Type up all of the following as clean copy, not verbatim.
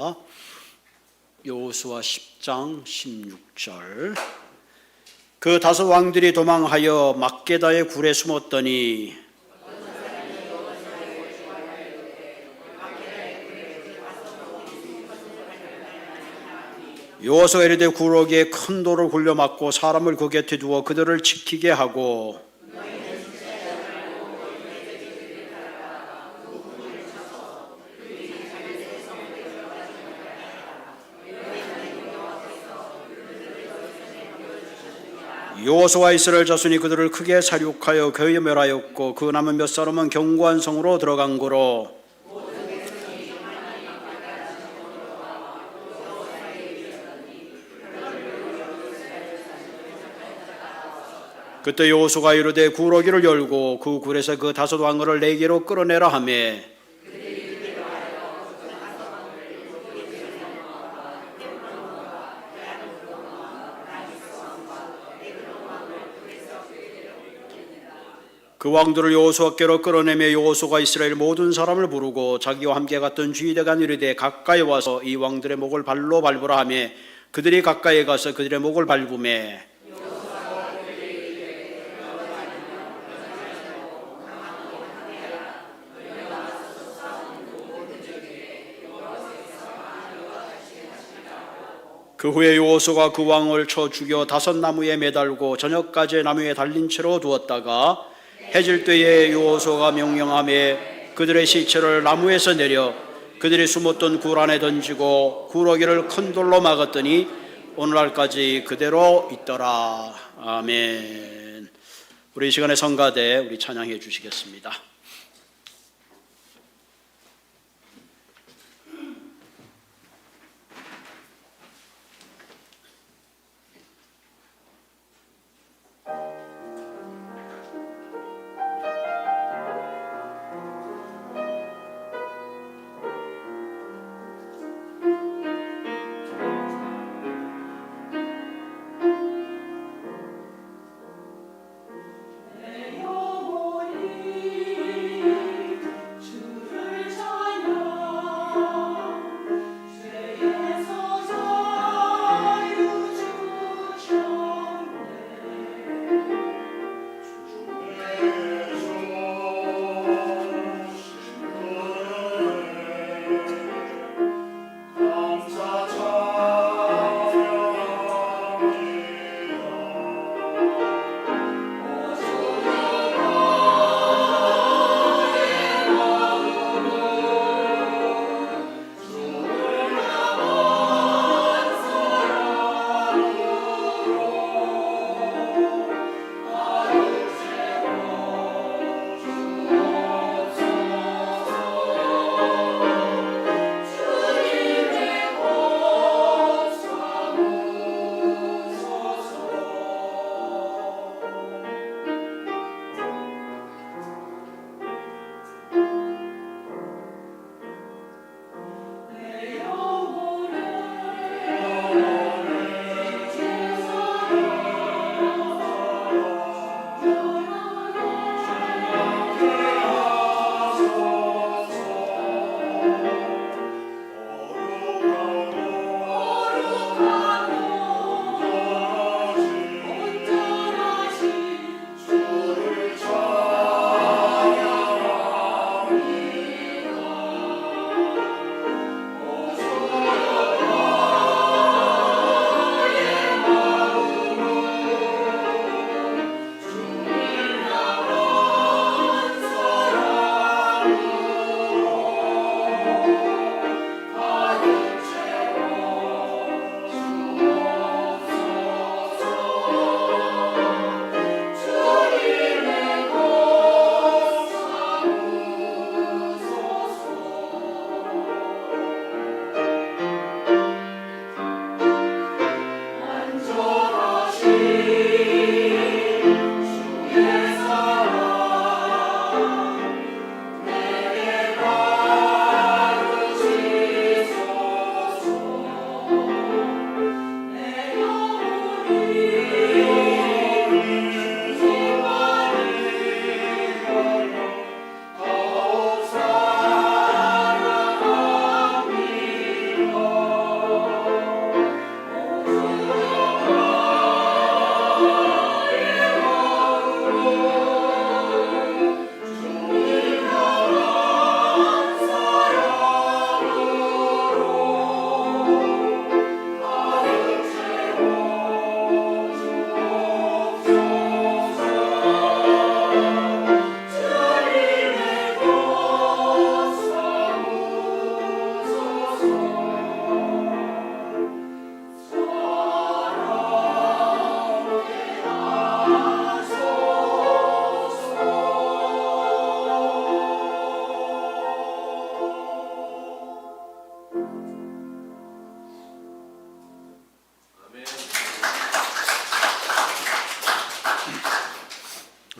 하겠습니다. 여호수아 10장 16절. 그 다섯 왕들이 도망하여 막게다의 굴에 숨었더니 여호수아가 이르되 굴옥에 큰 돌을 굴려 막고 사람을 그 곁에 두어 그들을 지키게 하고 여호수아와 이스라엘 자손이 그들을 크게 사륙하여 괴멸하였고 그 남은 몇 사람은 견고한 성으로 들어간 고로 그때 여호수아가 이르되 굴옥이를 열고 그 굴에서 그 다섯 왕을 내게로 끌어내라 하며 그 왕들을 여호수아께로 끌어내며 여호수아가 이스라엘 모든 사람을 부르고 자기와 함께 갔던 주의대가 이르되 가까이 와서 이 왕들의 목을 발로 밟으라 하며 그들이 가까이 가서 그들의 목을 밟으매 그 후에 여호수아가 그 왕을 쳐 죽여 다섯 나무에 매달고 저녁까지 나무에 달린 채로 두었다가 해질 때에 여호수아가 명령하며 그들의 시체를 나무에서 내려 그들이 숨었던 굴 안에 던지고 굴옥이를 큰 돌로 막았더니 오늘날까지 그대로 있더라. 아멘. 우리 이 시간에 성가대 우리 찬양해 주시겠습니다. 영원히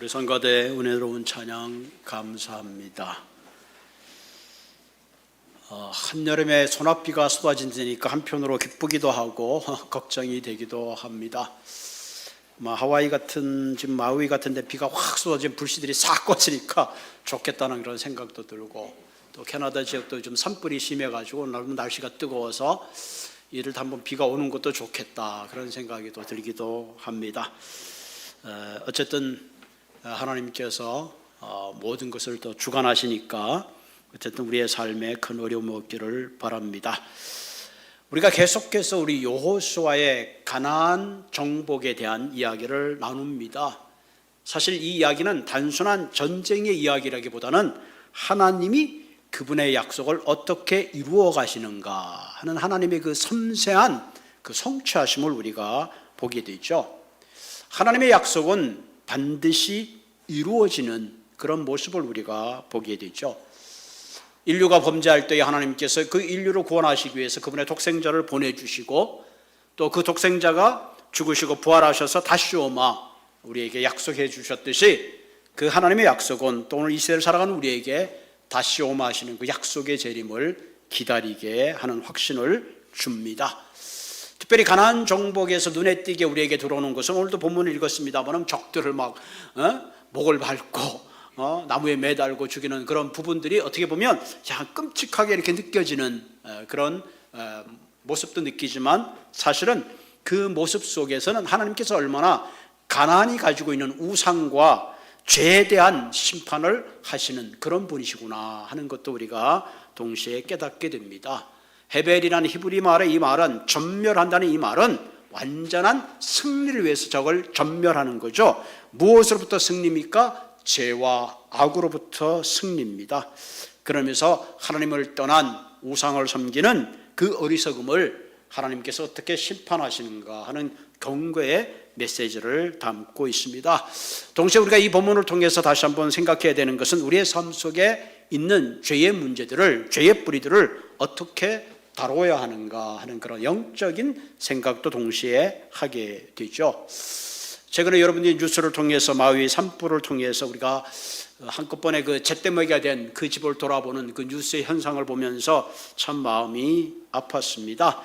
우리 성가대 은혜로운 찬양 감사합니다. 한여름에 소낙비가 쏟아진다니까 한편으로 기쁘기도 하고 걱정이 되기도 합니다. 하와이 같은 지금 마우이 같은 데 비가 확 쏟아지면 불씨들이 싹 꺼지니까 좋겠다는 그런 생각도 들고, 또 캐나다 지역도 좀 산불이 심해가지고 너무 날씨가 뜨거워서 이를 한번 비가 오는 것도 좋겠다 그런 생각이 또 들기도 합니다. 어쨌든 하나님께서 모든 것을 또 주관하시니까 어쨌든 우리의 삶에 큰 어려움 없기를 바랍니다. 우리가 계속해서 우리 여호수아의 가나안 정복에 대한 이야기를 나눕니다. 사실 이 이야기는 단순한 전쟁의 이야기라기보다는 하나님이 그분의 약속을 어떻게 이루어 가시는가 하는 하나님의 그 섬세한 그 성취하심을 우리가 보게 되죠. 하나님의 약속은 반드시 이루어지는 그런 모습을 우리가 보게 되죠. 인류가 범죄할 때에 하나님께서 그 인류를 구원하시기 위해서 그분의 독생자를 보내주시고, 또 그 독생자가 죽으시고 부활하셔서 다시 오마 우리에게 약속해 주셨듯이 그 하나님의 약속은 또 오늘 이 시대를 살아가는 우리에게 다시 오마 하시는 그 약속의 재림을 기다리게 하는 확신을 줍니다. 특별히 가나안 정복에서 눈에 띄게 우리에게 들어오는 것은, 오늘도 본문을 읽었습니다만 적들을 막 목을 밟고 나무에 매달고 죽이는 그런 부분들이 어떻게 보면 약간 끔찍하게 이렇게 느껴지는 그런 모습도 느끼지만, 사실은 그 모습 속에서는 하나님께서 얼마나 가나안이 가지고 있는 우상과 죄에 대한 심판을 하시는 그런 분이시구나 하는 것도 우리가 동시에 깨닫게 됩니다. 헤벨이라는 히브리 말의 이 말은, 전멸한다는 이 말은 완전한 승리를 위해서 저걸 전멸하는 거죠. 무엇으로부터 승리입니까? 죄와 악으로부터 승리입니다. 그러면서 하나님을 떠난 우상을 섬기는 그 어리석음을 하나님께서 어떻게 심판하시는가 하는 경고의 메시지를 담고 있습니다. 동시에 우리가 이 본문을 통해서 다시 한번 생각해야 되는 것은, 우리의 삶 속에 있는 죄의 문제들을, 죄의 뿌리들을 어떻게 다뤄야 하는가 하는 그런 영적인 생각도 동시에 하게 되죠. 최근에 여러분들이 뉴스를 통해서 마우이 산불을 통해서 우리가 한꺼번에 그 잿더미가 된 그 집을 돌아보는 그 뉴스의 현상을 보면서 참 마음이 아팠습니다.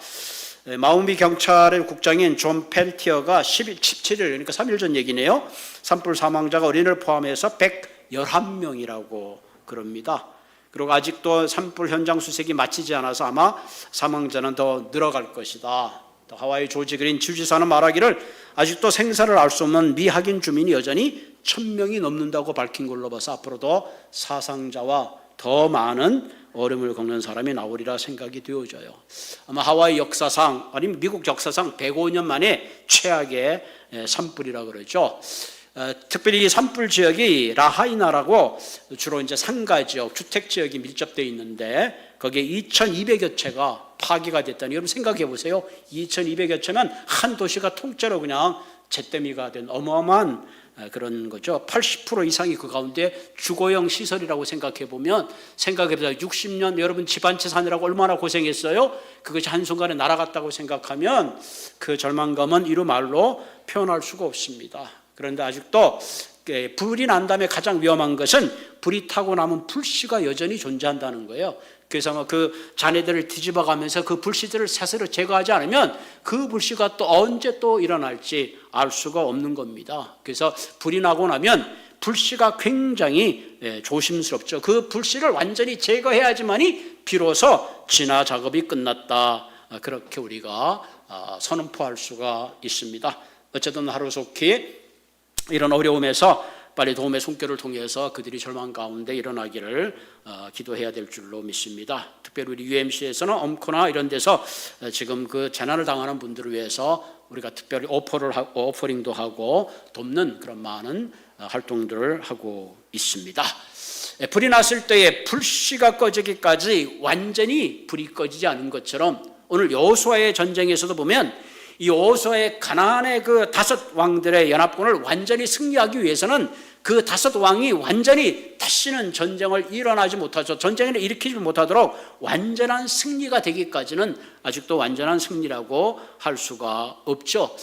마우이 경찰의 국장인 존 펠티어가 17일, 그러니까 3일 전 얘기네요, 산불 사망자가 어린이를 포함해서 111명이라고 그럽니다. 그리고 아직도 산불 현장 수색이 마치지 않아서 아마 사망자는 더 늘어갈 것이다. 또 하와이 조지 그린 주지사는 말하기를, 아직도 생사를 알 수 없는 미확인 주민이 여전히 1000명이 넘는다고 밝힌 걸로 봐서 앞으로도 사상자와 더 많은 어려움을 겪는 사람이 나오리라 생각이 되어져요. 아마 하와이 역사상, 아니면 미국 역사상 105년 만에 최악의 산불이라 그러죠. 특별히 이 산불 지역이 라하이나라고 주로 이제 상가 지역, 주택 지역이 밀접되어 있는데, 거기에 2200여 채가 파괴가 됐다니, 여러분 생각해 보세요. 2200여 채면 한 도시가 통째로 그냥 잿더미가 된 어마어마한 그런 거죠. 80% 이상이 그 가운데 주거용 시설이라고 생각해 보면, 60년 여러분 집 한 채 사느라고 얼마나 고생했어요. 그것이 한순간에 날아갔다고 생각하면 그 절망감은 이루 말로 표현할 수가 없습니다. 그런데 아직도 불이 난 다음에 가장 위험한 것은 불이 타고 남은 불씨가 여전히 존재한다는 거예요. 그래서 그 잔해들을 뒤집어가면서 그 불씨들을 스스로 제거하지 않으면 그 불씨가 또 언제 또 일어날지 알 수가 없는 겁니다. 그래서 불이 나고 나면 불씨가 굉장히 조심스럽죠. 그 불씨를 완전히 제거해야지만이 비로소 진화 작업이 끝났다, 그렇게 우리가 선언포할 수가 있습니다. 어쨌든 하루속히 이런 어려움에서 빨리 도움의 손길을 통해서 그들이 절망 가운데 일어나기를 기도해야 될 줄로 믿습니다. 특별히 우리 UMC에서는 엄코나 이런 데서 지금 그 재난을 당하는 분들을 위해서 우리가 특별히 오퍼링도 하고 돕는 그런 많은 활동들을 하고 있습니다. 불이 났을 때에 불씨가 꺼지기까지 완전히 불이 꺼지지 않은 것처럼, 오늘 여호수아의 전쟁에서도 보면 이 여호수아의 가나안의 그 5 왕들의 연합군을 완전히 승리하기 위해서는 그 5 왕이 완전히 다시는 전쟁을 일어나지 못하죠. 전쟁을 일으키지 못하도록 완전한 승리가 되기까지는 아직도 완전한 승리라고 할 수가 없죠.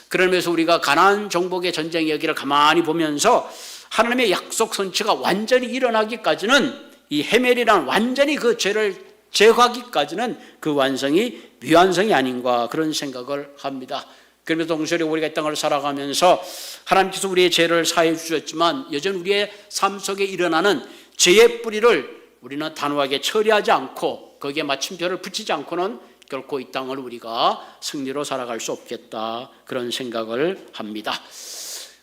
그러면서 우리가 가나안 정복의 전쟁 이야기를 가만히 보면서 하나님의 약속 선처가 완전히 일어나기까지는, 이 헤멜이란 완전히 그 죄를 제거하기까지는 그 완성이 미완성이 아닌가, 그런 생각을 합니다. 그러면서 동시에 우리가 이 땅을 살아가면서 하나님께서 우리의 죄를 사해 주셨지만 여전히 우리의 삶 속에 일어나는 죄의 뿌리를 우리는 단호하게 처리하지 않고 거기에 마침표를 붙이지 않고는 결코 이 땅을 우리가 승리로 살아갈 수 없겠다, 그런 생각을 합니다.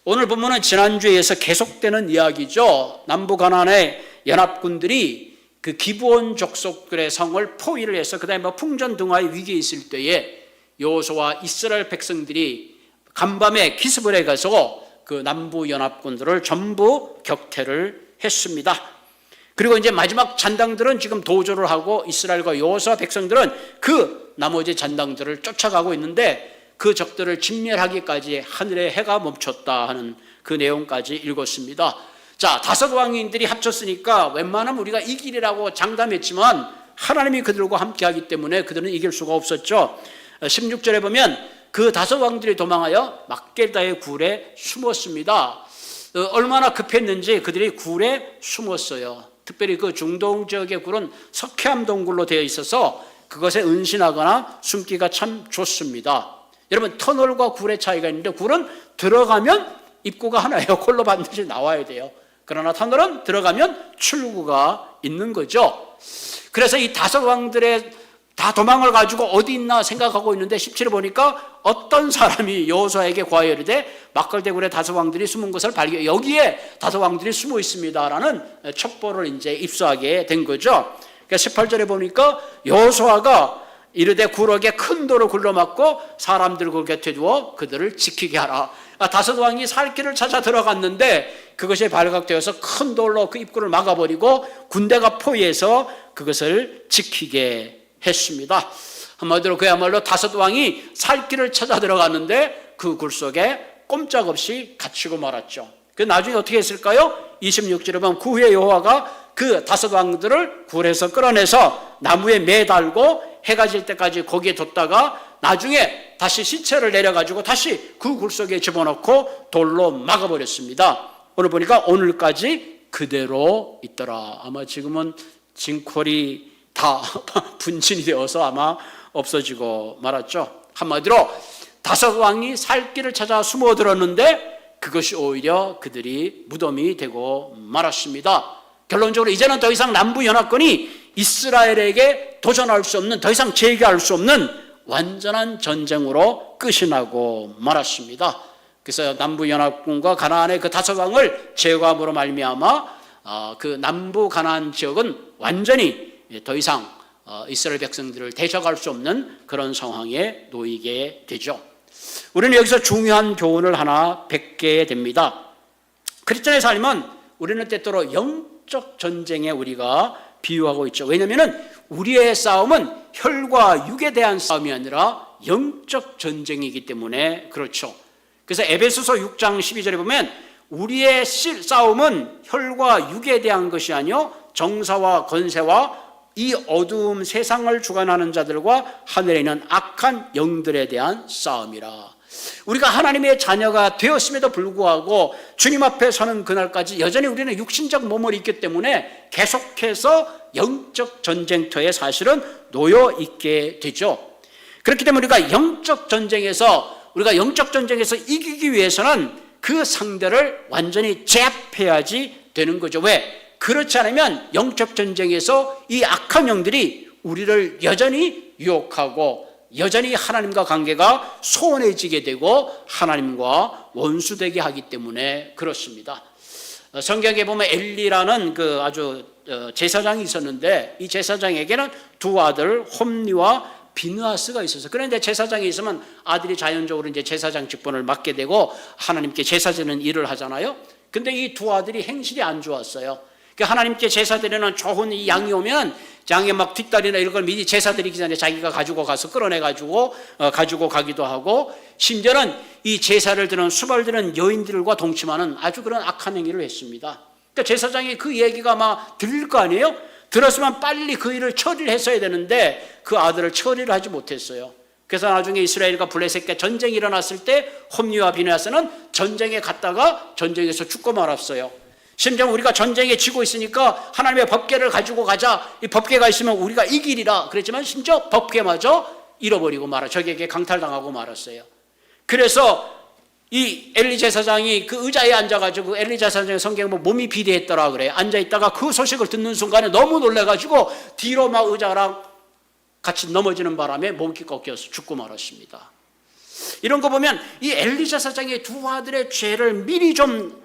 오늘 본문은 지난주에 이어서 계속되는 이야기죠. 남부 가나안의 연합군들이 그 기브온 족속들의 성을 포위를 해서 그 다음에 풍전등화의 위기에 있을 때에 여호수아와 이스라엘 백성들이 간밤에 기습을 해가서 그 남부 연합군들을 전부 격퇴를 했습니다. 그리고 이제 마지막 잔당들은 지금 도주를 하고 이스라엘과 여호수아 백성들은 그 나머지 잔당들을 쫓아가고 있는데 그 적들을 진멸하기까지 하늘의 해가 멈췄다 하는 그 내용까지 읽었습니다. 자, 다섯 왕인들이 합쳤으니까 웬만하면 우리가 이기리라고 장담했지만 하나님이 그들과 함께하기 때문에 그들은 이길 수가 없었죠. 16절에 보면 그 다섯 왕들이 도망하여 막게다의 굴에 숨었습니다. 얼마나 급했는지 그들이 굴에 숨었어요. 특별히 그 중동 지역의 굴은 석회암 동굴로 되어 있어서 그것에 은신하거나 숨기가 참 좋습니다. 여러분, 터널과 굴의 차이가 있는데 굴은 들어가면 입구가 하나예요. 콜로 반드시 나와야 돼요. 그러나 터널은 들어가면 출구가 있는 거죠. 그래서 이 다섯 왕들의 다 도망을 가지고 어디 있나 생각하고 있는데 17에 보니까 어떤 사람이 여호수아에게 과열이되 막걸대굴에 다섯 왕들이 숨은 것을 발견, 여기에 다섯 왕들이 숨어 있습니다라는 첩보를 이제 입수하게 된 거죠. 그러니까 18절에 보니까 여호수아가 이르되 굴옥에 큰 돌을 굴러막고 사람들 그 곁에 두어 그들을 지키게 하라. 다섯 왕이 살 길을 찾아 들어갔는데 그것이 발각되어서 큰 돌로 그 입구를 막아버리고 군대가 포위해서 그것을 지키게 했습니다. 한마디로 그야말로 다섯 왕이 살 길을 찾아 들어갔는데 그 굴 속에 꼼짝없이 갇히고 말았죠. 그 나중에 어떻게 했을까요? 26절에 보면 그 후에 여호와가 그 다섯 왕들을 굴에서 끌어내서 나무에 매달고 해가 질 때까지 거기에 뒀다가 나중에 다시 시체를 내려가지고 다시 그 굴 속에 집어넣고 돌로 막아버렸습니다. 오늘 보니까 오늘까지 그대로 있더라. 아마 지금은 징콜이 다 분진이 되어서 아마 없어지고 말았죠. 한마디로 다섯 왕이 살 길을 찾아 숨어들었는데 그것이 오히려 그들이 무덤이 되고 말았습니다. 결론적으로 이제는 더 이상 남부연합군이 이스라엘에게 도전할 수 없는, 더 이상 제기할 수 없는 완전한 전쟁으로 끝이 나고 말았습니다. 그래서 남부연합군과 가나안의 그 다섯 왕을 제거함으로 말미암아 그 남부 가나안 지역은 완전히 더 이상 이스라엘 백성들을 대적할 수 없는 그런 상황에 놓이게 되죠. 우리는 여기서 중요한 교훈을 하나 뵙게 됩니다. 크리스천의 삶은 우리는 때때로 영적 전쟁에 우리가 비유하고 있죠. 왜냐하면 우리의 싸움은 혈과 육에 대한 싸움이 아니라 영적 전쟁이기 때문에 그렇죠. 그래서 에베소서 6장 12절에 보면 우리의 싸움은 혈과 육에 대한 것이 아니요 정사와 권세와 이 어두움 세상을 주관하는 자들과 하늘에 있는 악한 영들에 대한 싸움이라. 우리가 하나님의 자녀가 되었음에도 불구하고 주님 앞에 서는 그날까지 여전히 우리는 육신적 몸을 입기 때문에 계속해서 영적 전쟁터에 사실은 놓여 있게 되죠. 그렇기 때문에 우리가 영적 전쟁에서 이기기 위해서는 그 상대를 완전히 제압해야지 되는 거죠. 왜? 그렇지 않으면 영적 전쟁에서 이 악한 영들이 우리를 여전히 유혹하고 여전히 하나님과 관계가 소원해지게 되고 하나님과 원수되게 하기 때문에 그렇습니다. 성경에 보면 엘리라는 그 아주 제사장이 있었는데 이 제사장에게는 두 아들 홈리와 비느하스가 있어서, 그런데 제사장이 있으면 아들이 자연적으로 이제 제사장 직분을 맡게 되고 하나님께 제사 지는 일을 하잖아요. 근데 이 두 아들이 행실이 안 좋았어요. 하나님께 제사 드리는 좋은 이 양이 오면 양의 막 뒷다리나 이런 걸 미리 제사 드리기 전에 자기가 가지고 가서 끌어내가지고 가지고 가기도 하고, 심지어는 이 제사를 드는 수발 드는 여인들과 동침하는 아주 그런 악한 행위를 했습니다. 그러니까 제사장이 그 얘기가 막 들릴 거 아니에요? 들었으면 빨리 그 일을 처리를 했어야 되는데 그 아들을 처리를 하지 못했어요. 그래서 나중에 이스라엘과 블레셋과 전쟁이 일어났을 때 홈리와 비느하스는 전쟁에 갔다가 전쟁에서 죽고 말았어요. 심지어 우리가 전쟁에 지고 있으니까 하나님의 법궤를 가지고 가자. 이 법궤가 있으면 우리가 이기리라 그랬지만 심지어 법궤마저 잃어버리고 적에게 강탈당하고 말았어요. 그래서 이 엘리 제사장이 그 의자에 앉아가지고, 엘리 제사장의 성경에 몸이 비대했더라 그래요. 앉아있다가 그 소식을 듣는 순간에 너무 놀래가지고 뒤로 막 의자랑 같이 넘어지는 바람에 몸이 꺾여서 죽고 말았습니다. 이런 거 보면 이 엘리 제사장의 두 아들의 죄를 미리 좀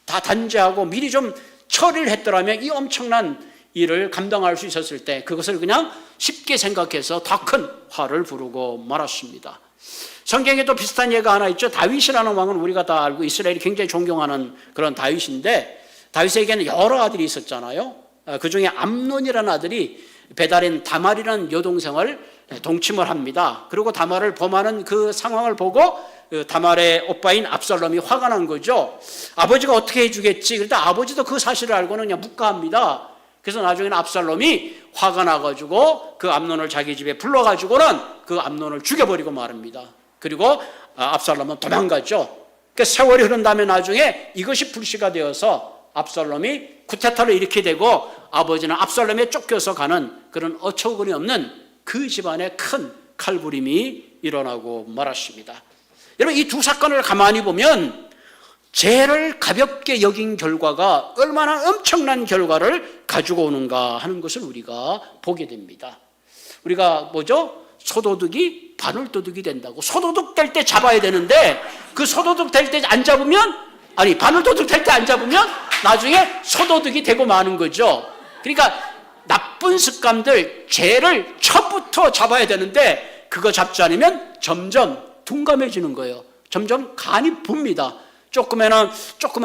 다 단죄하고 미리 좀 처리를 했더라면 이 엄청난 일을 감당할 수 있었을 때 그것을 그냥 쉽게 생각해서 더 큰 화를 부르고 말았습니다. 성경에 또 비슷한 예가 하나 있죠. 다윗이라는 왕은 우리가 다 알고 이스라엘이 굉장히 존경하는 그런 다윗인데, 다윗에게는 여러 아들이 있었잖아요. 그 중에 암논이라는 아들이 배달인 다말이라는 여동생을 동침을 합니다. 그리고 다말을 범하는 그 상황을 보고 다말의 오빠인 압살롬이 화가 난 거죠. 아버지가 어떻게 해주겠지. 그러다 아버지도 그 사실을 알고는 그냥 묵과합니다. 그래서 나중에는 압살롬이 화가 나가지고 그 암논을 자기 집에 불러가지고는 그 암논을 죽여버리고 말합니다. 그리고 압살롬은 도망가죠. 그 세월이 흐른 다음에 나중에 이것이 불씨가 되어서 압살롬이 쿠데타를 일으키게 되고 아버지는 압살롬에 쫓겨서 가는 그런 어처구니 없는 그 집안의 큰 칼부림이 일어나고 말았습니다. 여러분, 이 두 사건을 가만히 보면 죄를 가볍게 여긴 결과가 얼마나 엄청난 결과를 가지고 오는가 하는 것을 우리가 보게 됩니다. 우리가 소도둑이 바늘도둑이 된다고. 소도둑 될 때 잡아야 되는데 그 소도둑 될 때 안 잡으면, 바늘도둑 될 때 안 잡으면 나중에 소도둑이 되고 마는 거죠. 그러니까 나쁜 습관들, 죄를 처음부터 잡아야 되는데 그거 잡지 않으면 점점 둔감해지는 거예요. 점점 간이 붑니다. 조그만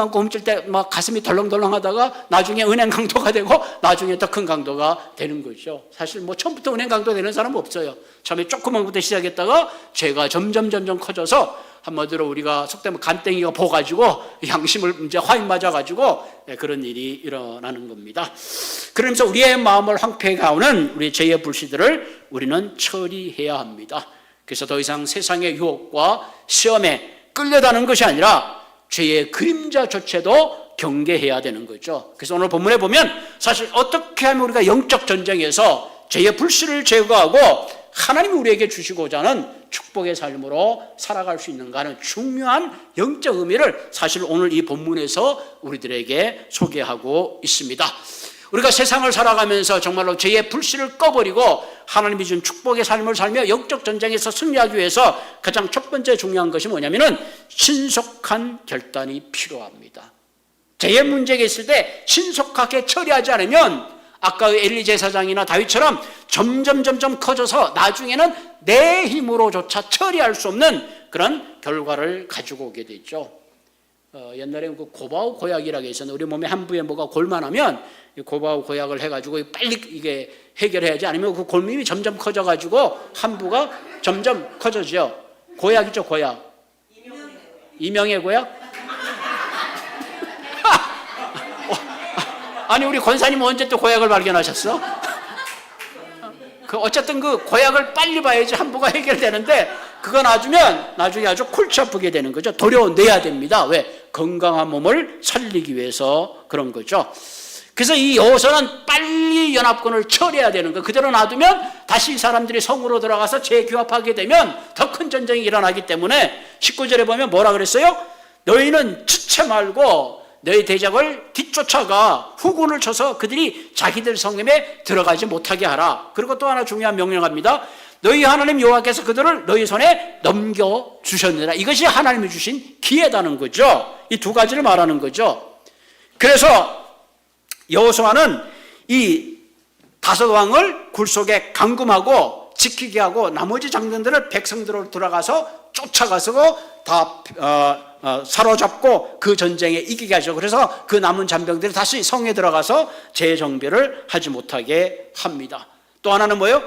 거 훔칠 때 막 가슴이 덜렁덜렁 하다가 나중에 은행 강도가 되고 나중에 더 큰 강도가 되는 거죠. 사실 처음부터 은행 강도 되는 사람은 없어요. 처음에 조그만 것부터 시작했다가 죄가 점점 커져서 한마디로 우리가 속되면 간땡이가 보가지고 양심을 이제 화인 맞아가지고 그런 일이 일어나는 겁니다. 그러면서 우리의 마음을 황폐하게 하는 우리 죄의 불씨들을 우리는 처리해야 합니다. 그래서 더 이상 세상의 유혹과 시험에 끌려다는 것이 아니라 죄의 그림자조차도 경계해야 되는 거죠. 그래서 오늘 본문에 보면 사실 어떻게 하면 우리가 영적 전쟁에서 죄의 불씨를 제거하고 하나님이 우리에게 주시고자 하는 축복의 삶으로 살아갈 수 있는가 하는 중요한 영적 의미를 사실 오늘 이 본문에서 우리들에게 소개하고 있습니다. 우리가 세상을 살아가면서 정말로 죄의 불씨를 꺼버리고 하나님이 준 축복의 삶을 살며 영적 전쟁에서 승리하기 위해서 가장 첫 번째 중요한 것이 뭐냐면은 신속한 결단이 필요합니다. 죄의 문제가 있을 때 신속하게 처리하지 않으면 아까의 엘리 제사장이나 다윗처럼 점점 커져서 나중에는 내 힘으로조차 처리할 수 없는 그런 결과를 가지고 오게 되죠. 옛날에 그 고바우 고약이라고 있었는데 우리 몸에 한 부에 뭐가 골만하면 고바우 고약을 해가지고 빨리 이게 해결해야지, 아니면 그 골림이 점점 커져가지고 한 부가 점점 커져죠. 고약이죠, 고약. 이명의 고약? 아니 우리 권사님 언제 또 고약을 발견하셨어? 어쨌든 그 고약을 빨리 봐야지 한 부가 해결되는데 그거 놔주면 나중에 아주 골치 아프게 되는 거죠. 도려내야 됩니다. 왜? 건강한 몸을 살리기 위해서 그런 거죠. 그래서 이 여호수아는 빨리 연합군을 처리해야 되는 거. 그대로 놔두면 다시 이 사람들이 성으로 들어가서 재규합하게 되면 더 큰 전쟁이 일어나기 때문에 19절에 보면 뭐라 그랬어요? 너희는 지체 말고 너희 대적을 뒤쫓아가 후군을 쳐서 그들이 자기들 성읍에 들어가지 못하게 하라. 그리고 또 하나 중요한 명령합니다. 너희 하나님 여호와께서 그들을 너희 손에 넘겨주셨느니라. 이것이 하나님이 주신 기회다는 거죠. 이 두 가지를 말하는 거죠. 그래서 여호수아는 이 다섯 왕을 굴속에 감금하고 지키게 하고 나머지 장군들을 백성들로 들어가서 쫓아가서 다 사로잡고 그 전쟁에 이기게 하죠. 그래서 그 남은 잔병들이 다시 성에 들어가서 재정비를 하지 못하게 합니다. 또 하나는 뭐예요?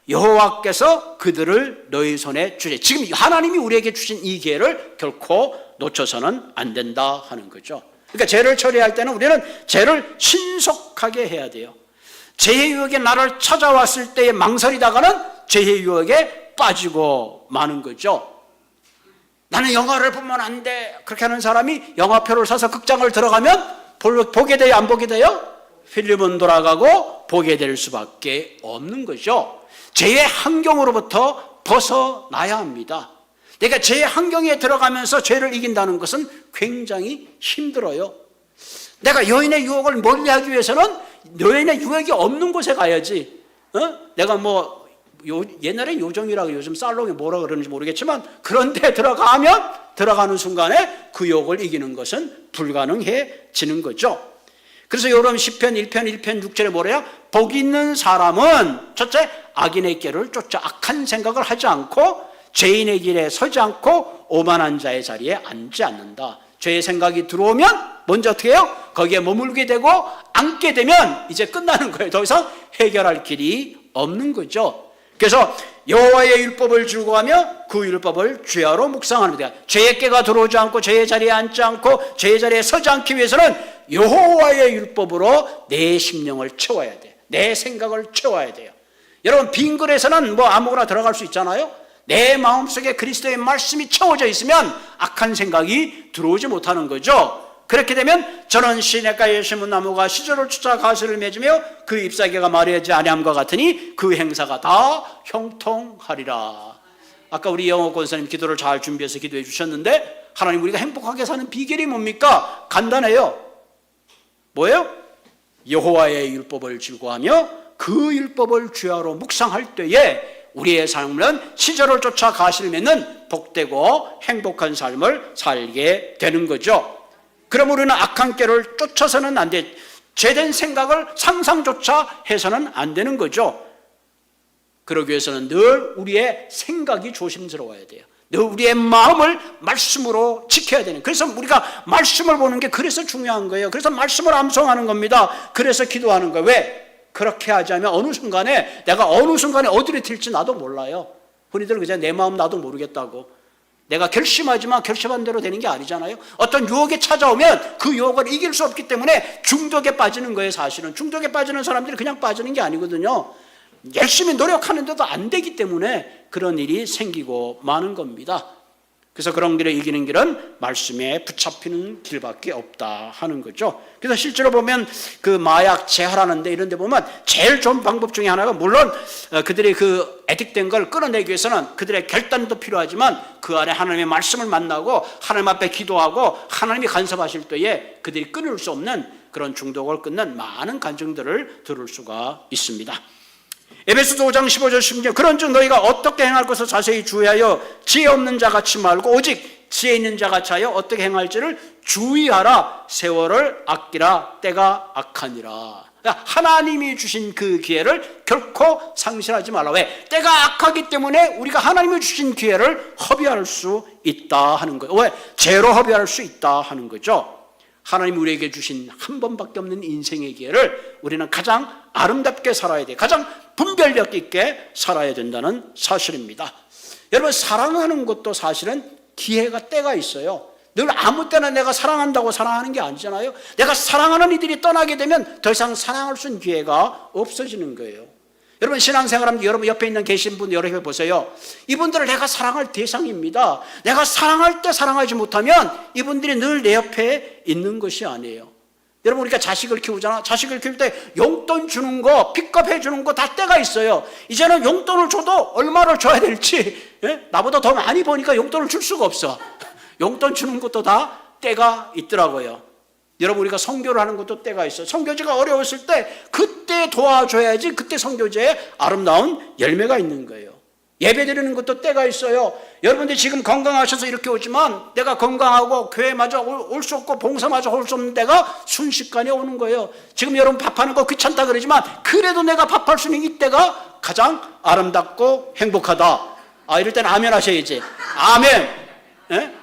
여호와께서 그들을 너희 손에 주제. 지금 하나님이 우리에게 주신 이 기회를 결코 놓쳐서는 안 된다 하는 거죠. 그러니까 죄를 처리할 때는 우리는 죄를 신속하게 해야 돼요. 죄의 유혹이 나를 찾아왔을 때의 망설이다가는 죄의 유혹에 빠지고 마는 거죠. 나는 영화를 보면 안 돼. 그렇게 하는 사람이 영화표를 사서 극장을 들어가면 보게 돼요? 안 보게 돼요? 필름은 돌아가고 보게 될 수밖에 없는 거죠. 죄의 환경으로부터 벗어나야 합니다. 내가 죄의 환경에 들어가면서 죄를 이긴다는 것은 굉장히 힘들어요. 내가 여인의 유혹을 멀리하기 위해서는 여인의 유혹이 없는 곳에 가야지. 내가 뭐 옛날에 요정이라고 요즘 살롱에 뭐라 그러는지 모르겠지만 그런 데 들어가는 순간에 그 유혹을 이기는 것은 불가능해지는 거죠. 그래서 여러분 시편 1편 1편 6절에 뭐래요? 복 있는 사람은 첫째 악인의 길을 쫓아 악한 생각을 하지 않고 죄인의 길에 서지 않고 오만한 자의 자리에 앉지 않는다. 죄의 생각이 들어오면 먼저 어떻게 해요? 거기에 머물게 되고 앉게 되면 이제 끝나는 거예요. 더 이상 해결할 길이 없는 거죠. 그래서 여호와의 율법을 즐거워하며 그 율법을 주야로 묵상하는 거다. 죄의 깨가 들어오지 않고 죄의 자리에 앉지 않고 죄의 자리에 서지 않기 위해서는 여호와의 율법으로 내 심령을 채워야 돼요. 내 생각을 채워야 돼요. 여러분 빈 글에서는 뭐 아무거나 들어갈 수 있잖아요. 내 마음속에 그리스도의 말씀이 채워져 있으면 악한 생각이 들어오지 못하는 거죠. 그렇게 되면 저는 시냇가에 심은 나무가 시절을 쫓아 가시를 맺으며 그 잎사귀가 마르지 아니함과 같으니 그 행사가 다 형통하리라. 아까 우리 영호 권사님 기도를 잘 준비해서 기도해 주셨는데 하나님 우리가 행복하게 사는 비결이 뭡니까? 간단해요. 뭐예요? 여호와의 율법을 즐거워하며 그 율법을 주야로 묵상할 때에 우리의 삶은 시절을 쫓아 가시를 맺는 복되고 행복한 삶을 살게 되는 거죠. 그럼 우리는 악한 길을 쫓아서는 안 돼. 죄된 생각을 상상조차 해서는 안 되는 거죠. 그러기 위해서는 늘 우리의 생각이 조심스러워야 돼요. 늘 우리의 마음을 말씀으로 지켜야 되는. 그래서 우리가 말씀을 보는 게 그래서 중요한 거예요. 그래서 말씀을 암송하는 겁니다. 그래서 기도하는 거예요. 왜? 그렇게 하자면 어느 순간에 내가 어느 순간에 어디로 튈지 나도 몰라요. 흔히들 그냥 내 마음 나도 모르겠다고. 내가 결심하지만 결심한 대로 되는 게 아니잖아요. 어떤 유혹이 찾아오면 그 유혹을 이길 수 없기 때문에 중독에 빠지는 거예요. 사실은 중독에 빠지는 사람들이 그냥 빠지는 게 아니거든요. 열심히 노력하는데도 안 되기 때문에 그런 일이 생기고 마는 겁니다. 그래서 그런 길을 이기는 길은 말씀에 붙잡히는 길밖에 없다 하는 거죠. 그래서 실제로 보면 그 마약 제하라는데 이런 데 보면 제일 좋은 방법 중에 하나가 물론 그들이 그 애딕된 걸 끊어내기 위해서는 그들의 결단도 필요하지만 그 안에 하나님의 말씀을 만나고 하나님 앞에 기도하고 하나님이 간섭하실 때에 그들이 끊을 수 없는 그런 중독을 끊는 많은 간증들을 들을 수가 있습니다. 에베소서 5장 15절 16절 그런즉 너희가 어떻게 행할 것을 자세히 주의하여 지혜 없는 자같이 말고 오직 지혜 있는 자같이 하여 어떻게 행할지를 주의하라. 세월을 아끼라. 때가 악하니라. 그러니까 하나님이 주신 그 기회를 결코 상실하지 말라. 왜? 때가 악하기 때문에 우리가 하나님이 주신 기회를 허비할 수 있다 하는 거예요. 왜? 죄로 허비할 수 있다 하는 거죠. 하나님이 우리에게 주신 한 번밖에 없는 인생의 기회를 우리는 가장 아름답게 살아야 돼. 가장 분별력 있게 살아야 된다는 사실입니다. 여러분 사랑하는 것도 사실은 기회가 때가 있어요. 늘 아무 때나 내가 사랑한다고 사랑하는 게 아니잖아요. 내가 사랑하는 이들이 떠나게 되면 더 이상 사랑할 수 있는 기회가 없어지는 거예요. 여러분 신앙생활하면 여러분 옆에 있는 계신 분 여러 개 보세요. 이분들을 내가 사랑할 대상입니다. 내가 사랑할 때 사랑하지 못하면 이분들이 늘 내 옆에 있는 것이 아니에요. 여러분 우리가 자식을 키우잖아. 자식을 키울 때 용돈 주는 거, 픽업해 주는 거 다 때가 있어요. 이제는 용돈을 줘도 얼마를 줘야 될지 나보다 더 많이 버니까 용돈을 줄 수가 없어. 용돈 주는 것도 다 때가 있더라고요. 여러분 우리가 선교를 하는 것도 때가 있어요. 선교지가 어려웠을 때 그때 도와줘야지 그때 선교제에 아름다운 열매가 있는 거예요. 예배 드리는 것도 때가 있어요. 여러분들 지금 건강하셔서 이렇게 오지만 내가 건강하고 교회마저 올 수 없고 봉사마저 올 수 없는 때가 순식간에 오는 거예요. 지금 여러분 밥하는 거 귀찮다 그러지만 그래도 내가 밥할 수 있는 이때가 가장 아름답고 행복하다. 이럴 때는 아멘 하셔야지. 아멘.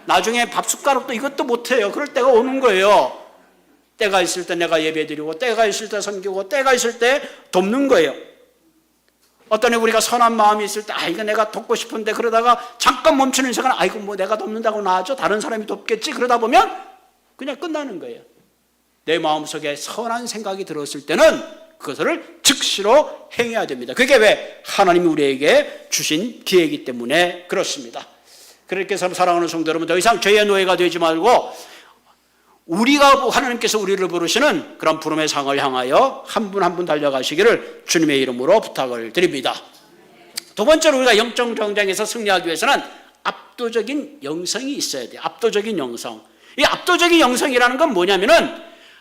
나중에 밥 숟가락도 이것도 못해요. 그럴 때가 오는 거예요. 때가 있을 때 내가 예배 드리고 때가 있을 때 섬기고 때가 있을 때 돕는 거예요. 어떤 애 우리가 선한 마음이 있을 때 이거 내가 돕고 싶은데 그러다가 잠깐 멈추는 시간 이거 뭐 내가 돕는다고 나아져 다른 사람이 돕겠지 그러다 보면 그냥 끝나는 거예요. 내 마음속에 선한 생각이 들었을 때는 그것을 즉시로 행해야 됩니다. 그게 왜? 하나님이 우리에게 주신 기회이기 때문에 그렇습니다. 그렇게 해서 사랑하는 성도 여러분, 더 이상 죄의 노예가 되지 말고 우리가 하나님께서 우리를 부르시는 그런 부름의 상을 향하여 한 분 한 분 달려가시기를 주님의 이름으로 부탁을 드립니다. 두 번째로 우리가 영적 전쟁에서 승리하기 위해서는 압도적인 영성이 있어야 돼요. 압도적인 영성. 이 압도적인 영성이라는 건 뭐냐면은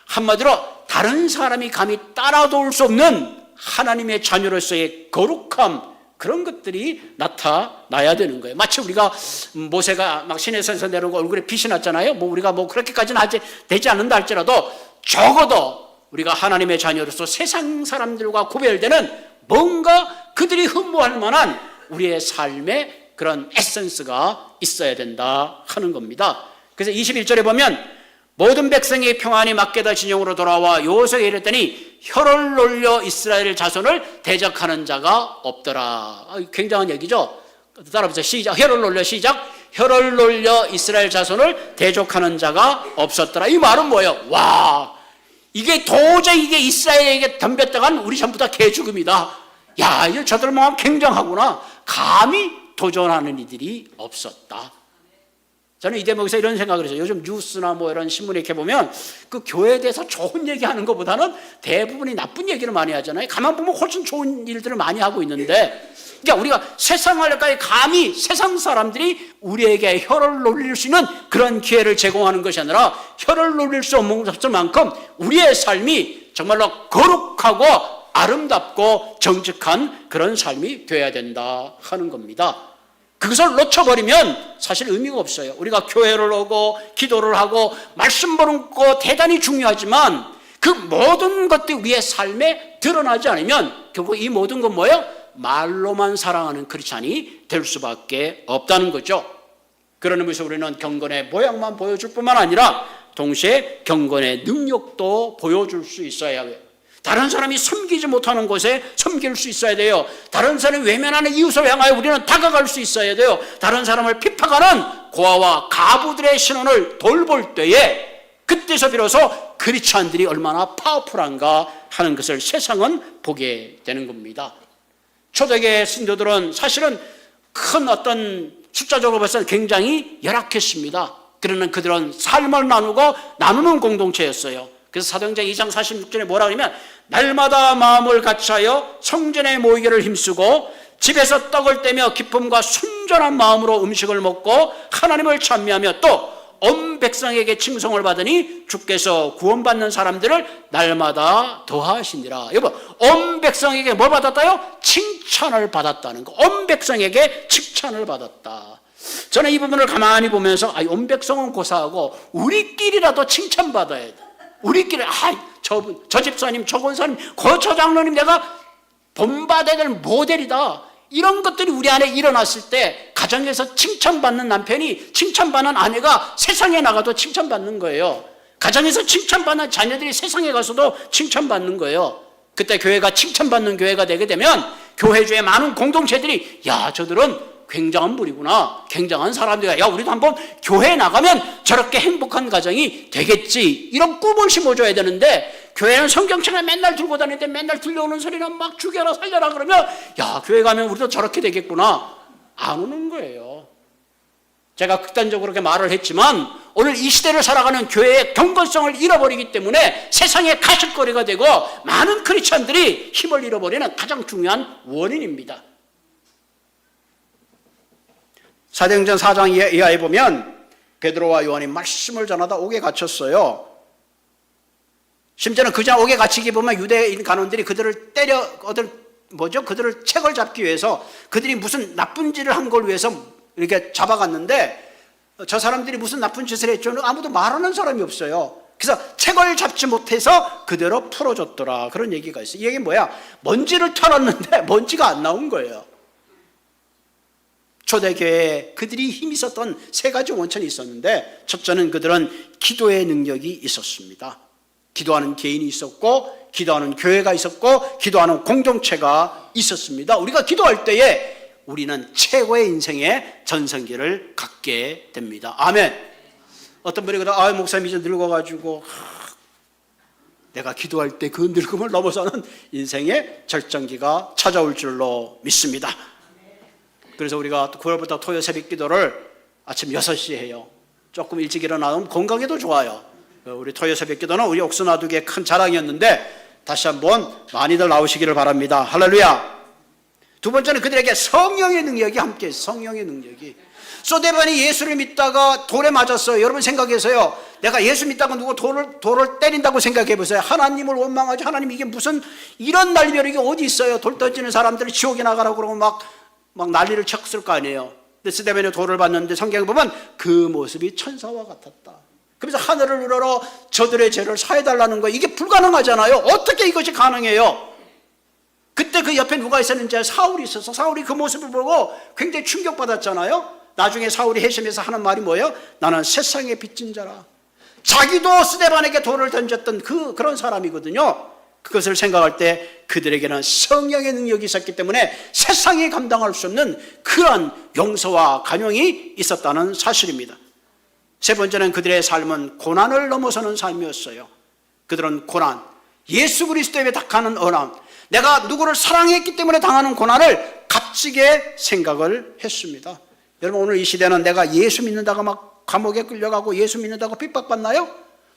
한마디로 다른 사람이 감히 따라도울 수 없는 하나님의 자녀로서의 거룩함, 그런 것들이 나타나야 되는 거예요. 마치 우리가 모세가 막 시내산에서 내려오고 얼굴에 빛이 났잖아요. 우리가 그렇게까지는 되지 않는다 할지라도 적어도 우리가 하나님의 자녀로서 세상 사람들과 구별되는 뭔가 그들이 흠모할 만한 우리의 삶의 그런 에센스가 있어야 된다 하는 겁니다. 그래서 21절에 보면 모든 백성이 평안히 막게다 진영으로 돌아와 여호수아에게 이랬더니 혀를 놀려 이스라엘 자손을 대적하는 자가 없더라. 굉장한 얘기죠. 따라보세요. 시작. 혀를 놀려. 시작. 혀를 놀려 이스라엘 자손을 대적하는 자가 없었더라. 이 말은 뭐예요? 와, 이게 도저히 이게 이스라엘에게 덤볐다간 우리 전부 다 개죽음이다. 야, 이거 저들 뭐 굉장하구나. 감히 도전하는 이들이 없었다. 저는 이 대목에서 이런 생각을 했어요. 요즘 뉴스나 이런 신문에 이렇게 보면 그 교회에 대해서 좋은 얘기하는 것보다는 대부분이 나쁜 얘기를 많이 하잖아요. 가만 보면 훨씬 좋은 일들을 많이 하고 있는데, 그러니까 우리가 세상을 감히 세상 사람들이 우리에게 혀를 놀릴 수 있는 그런 기회를 제공하는 것이 아니라 혀를 놀릴 수 없을 만큼 우리의 삶이 정말로 거룩하고 아름답고 정직한 그런 삶이 되어야 된다 하는 겁니다. 그것을 놓쳐버리면 사실 의미가 없어요. 우리가 교회를 오고 기도를 하고 말씀 보는 거 대단히 중요하지만 그 모든 것들이 우리의 삶에 드러나지 않으면 결국 이 모든 건 뭐예요? 말로만 사랑하는 크리스찬이 될 수밖에 없다는 거죠. 그런 의미에서 우리는 경건의 모양만 보여줄 뿐만 아니라 동시에 경건의 능력도 보여줄 수 있어야 해요. 다른 사람이 섬기지 못하는 곳에 섬길 수 있어야 돼요. 다른 사람이 외면하는 이웃을 향하여 우리는 다가갈 수 있어야 돼요. 다른 사람을 핍박하는 고아와 가부들의 신원을 돌볼 때에 그때서 비로소 크리스찬들이 얼마나 파워풀한가 하는 것을 세상은 보게 되는 겁니다. 초대교회 신도들은 사실은 큰 어떤 숫자적으로 봐서 굉장히 열악했습니다. 그러나 그들은 삶을 나누는 공동체였어요. 그래서 사도행전 2장 46절에 뭐라 그러냐면 날마다 마음을 같이하여 성전에 모이기를 힘쓰고 집에서 떡을 떼며 기쁨과 순전한 마음으로 음식을 먹고 하나님을 찬미하며 또 온 백성에게 칭송을 받으니 주께서 구원받는 사람들을 날마다 더하시니라. 여러분, 온 백성에게 뭘 받았다요? 칭찬을 받았다는 거. 온 백성에게 칭찬을 받았다. 저는 이 부분을 가만히 보면서 온 백성은 고사하고 우리끼리라도 칭찬받아야 돼. 우리끼리 저 집사님, 저 권사님, 저 장로님 내가 본받아야 될 모델이다. 이런 것들이 우리 안에 일어났을 때 가정에서 칭찬받는 남편이 칭찬받는 아내가 세상에 나가도 칭찬받는 거예요. 가정에서 칭찬받는 자녀들이 세상에 가서도 칭찬받는 거예요. 그때 교회가 칭찬받는 교회가 되게 되면 교회 중에 많은 공동체들이 야, 저들은 굉장한 분이구나, 굉장한 사람들이야. 야, 우리도 한번 교회에 나가면 저렇게 행복한 가정이 되겠지. 이런 꿈을 심어줘야 되는데 교회는 성경책을 맨날 들고 다니는데 맨날 들려오는 소리는 막 죽여라 살려라 그러면 야, 교회 가면 우리도 저렇게 되겠구나. 안 오는 거예요. 제가 극단적으로 그렇게 말을 했지만 오늘 이 시대를 살아가는 교회의 경건성을 잃어버리기 때문에 세상의 가십거리가 되고 많은 크리스찬들이 힘을 잃어버리는 가장 중요한 원인입니다. 사도행전 4장 이하에 보면 베드로와 요한이 말씀을 전하다 옥에 갇혔어요. 심지어는 그냥 옥에 갇히기 보면 유대인 간원들이 그들을 그들을 책을 잡기 위해서 그들이 무슨 나쁜 짓을 한 걸 위해서 이렇게 잡아갔는데 저 사람들이 무슨 나쁜 짓을 했죠? 아무도 말하는 사람이 없어요. 그래서 책을 잡지 못해서 그대로 풀어줬더라. 그런 얘기가 있어요. 이 얘기는 뭐야? 먼지를 털었는데 먼지가 안 나온 거예요. 초대교회에 그들이 힘이 있었던 세 가지 원천이 있었는데 첫째는 그들은 기도의 능력이 있었습니다. 기도하는 개인이 있었고 기도하는 교회가 있었고 기도하는 공동체가 있었습니다. 우리가 기도할 때에 우리는 최고의 인생의 전성기를 갖게 됩니다. 아멘. 어떤 분이 목사님 이제 늙어가지고 내가 기도할 때 그 늙음을 넘어서는 인생의 절정기가 찾아올 줄로 믿습니다. 그래서 우리가 9월부터 토요 새벽 기도를 아침 6시에 해요. 조금 일찍 일어나면 건강에도 좋아요. 우리 토요 새벽 기도는 우리 옥수나두기의 큰 자랑이었는데 다시 한번 많이들 나오시기를 바랍니다. 할렐루야. 두 번째는 그들에게 성령의 능력이 함께 있어요. 성령의 능력이. 소데반이 예수를 믿다가 돌에 맞았어요. 여러분 생각해서요. 내가 예수 믿다가 누구 돌을 때린다고 생각해 보세요. 하나님을 원망하지. 하나님 이게 무슨 이런 날벼락이 어디 있어요. 돌 던지는 사람들이 지옥에 나가라고 그러고 막 난리를 쳤을 거 아니에요. 근데 스데반이 돌을 봤는데 성경에 보면 그 모습이 천사와 같았다. 그래서 하늘을 우러러 저들의 죄를 사해달라는 거, 이게 불가능하잖아요. 어떻게 이것이 가능해요? 그때 그 옆에 누가 있었는지 사울이 있어서 사울이 그 모습을 보고 굉장히 충격받았잖아요. 나중에 사울이 회심해서 하는 말이 뭐예요? 나는 세상에 빚진 자라. 자기도 스데반에게 돌을 던졌던 그런 사람이거든요. 그것을 생각할 때 그들에게는 성령의 능력이 있었기 때문에 세상이 감당할 수 없는 그러한 용서와 간용이 있었다는 사실입니다. 세 번째는 그들의 삶은 고난을 넘어서는 삶이었어요. 그들은 고난, 예수 그리스도에 당하는 어람, 내가 누구를 사랑했기 때문에 당하는 고난을 값지게 생각을 했습니다. 여러분 오늘 이 시대는 내가 예수 믿는다고 막 감옥에 끌려가고 예수 믿는다고 핍박받나요?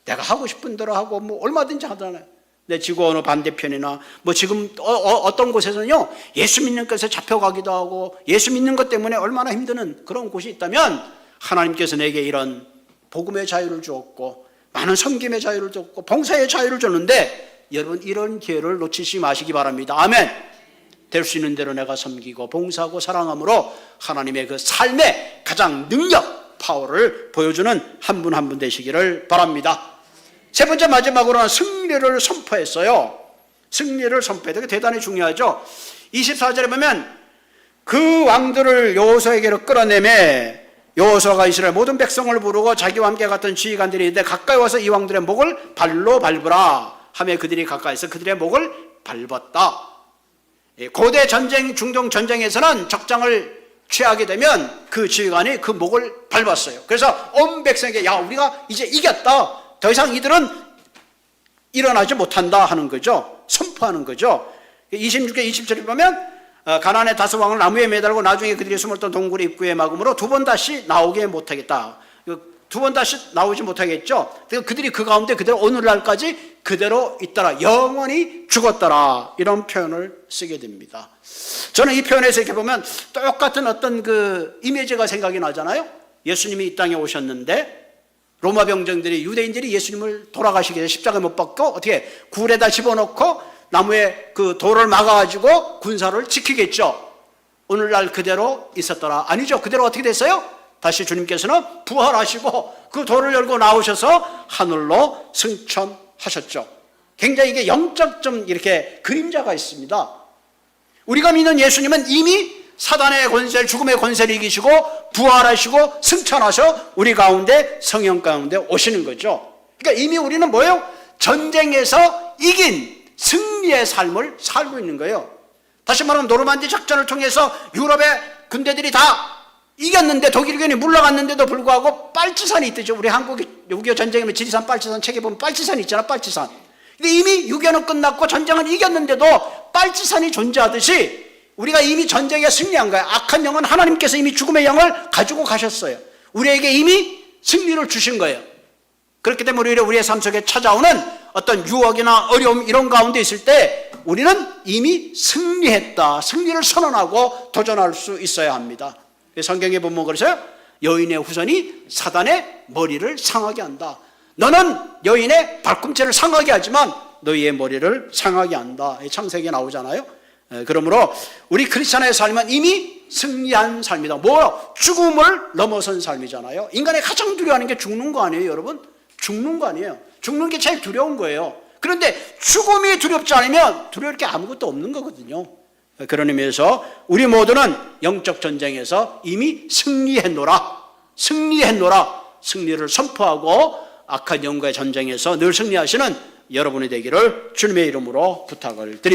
내가 하고 싶은 대로 하고 얼마든지 하잖아요. 내 지구 어느 반대편이나 지금 어떤 곳에서는요 예수 믿는 것에 잡혀가기도 하고 예수 믿는 것 때문에 얼마나 힘드는 그런 곳이 있다면 하나님께서 내게 이런 복음의 자유를 주었고 많은 섬김의 자유를 줬고 봉사의 자유를 줬는데 여러분 이런 기회를 놓치지 마시기 바랍니다. 아멘. 될 수 있는 대로 내가 섬기고 봉사하고 사랑함으로 하나님의 그 삶의 가장 능력, 파워를 보여주는 한 분 한 분 되시기를 바랍니다. 세 번째 마지막으로는 승리를 선포했어요. 승리를 선포해야 대단히 중요하죠. 24절에 보면 그 왕들을 여호수아에게로 끌어내매 여호수아가 이스라엘 모든 백성을 부르고 자기와 함께 갔던 지휘관들이 있는데 가까이 와서 이 왕들의 목을 발로 밟으라 하며 그들이 가까이서 그들의 목을 밟았다. 고대 전쟁, 중동 전쟁에서는 적장을 취하게 되면 그 지휘관이 그 목을 밟았어요. 그래서 온 백성에게 야 우리가 이제 이겼다. 더 이상 이들은 일어나지 못한다 하는 거죠. 선포하는 거죠. 26절 27절에 보면 가나안의 다섯 왕을 나무에 매달고 나중에 그들이 숨었던 동굴의 입구에 막음으로 두 번 다시 나오게 못하겠다. 두 번 다시 나오지 못하겠죠. 그들이 그 가운데 그대로 오늘날까지 그대로 있더라. 영원히 죽었더라. 이런 표현을 쓰게 됩니다. 저는 이 표현에서 이렇게 보면 똑같은 어떤 그 이미지가 생각이 나잖아요. 예수님이 이 땅에 오셨는데 로마 병정들이 유대인들이 예수님을 돌아가시게 십자가에 못 박고 어떻게 굴에다 집어넣고 나무에 그 돌을 막아가지고 군사를 지키겠죠. 오늘날 그대로 있었더라. 아니죠. 그대로 어떻게 됐어요? 다시 주님께서는 부활하시고 그 돌을 열고 나오셔서 하늘로 승천하셨죠. 굉장히 이게 영적 좀 이렇게 그림자가 있습니다. 우리가 믿는 예수님은 이미 사단의 권세를, 죽음의 권세를 이기시고 부활하시고 승천하셔 우리 가운데 성령 가운데 오시는 거죠. 그러니까 이미 우리는 뭐예요? 전쟁에서 이긴 승리의 삶을 살고 있는 거예요. 다시 말하면 노르만디 작전을 통해서 유럽의 군대들이 다 이겼는데 독일군이 물러갔는데도 불구하고 빨치산이 있죠. 우리 한국이 6.25 전쟁이면 지리산 빨치산 책에 보면 빨치산이 있잖아. 빨치산. 근데 이미 6.25는 끝났고 전쟁은 이겼는데도 빨치산이 존재하듯이 우리가 이미 전쟁에 승리한 거예요. 악한 영은 하나님께서 이미 죽음의 영을 가지고 가셨어요. 우리에게 이미 승리를 주신 거예요. 그렇기 때문에 우리의 삶 속에 찾아오는 어떤 유혹이나 어려움 이런 가운데 있을 때 우리는 이미 승리했다. 승리를 선언하고 도전할 수 있어야 합니다. 성경에 보면 그러세요. 여인의 후손이 사단의 머리를 상하게 한다. 너는 여인의 발꿈치를 상하게 하지만 너희의 머리를 상하게 한다. 창세기에 나오잖아요. 그러므로 우리 크리스찬의 삶은 이미 승리한 삶이다. 뭐요? 죽음을 넘어선 삶이잖아요. 인간이 가장 두려워하는 게 죽는 거 아니에요, 여러분? 죽는 거 아니에요. 죽는 게 제일 두려운 거예요. 그런데 죽음이 두렵지 않으면 두려울 게 아무것도 없는 거거든요. 그런 의미에서 우리 모두는 영적 전쟁에서 이미 승리했노라. 승리를 선포하고 악한 영과의 전쟁에서 늘 승리하시는 여러분이 되기를 주님의 이름으로 부탁을 드립니다.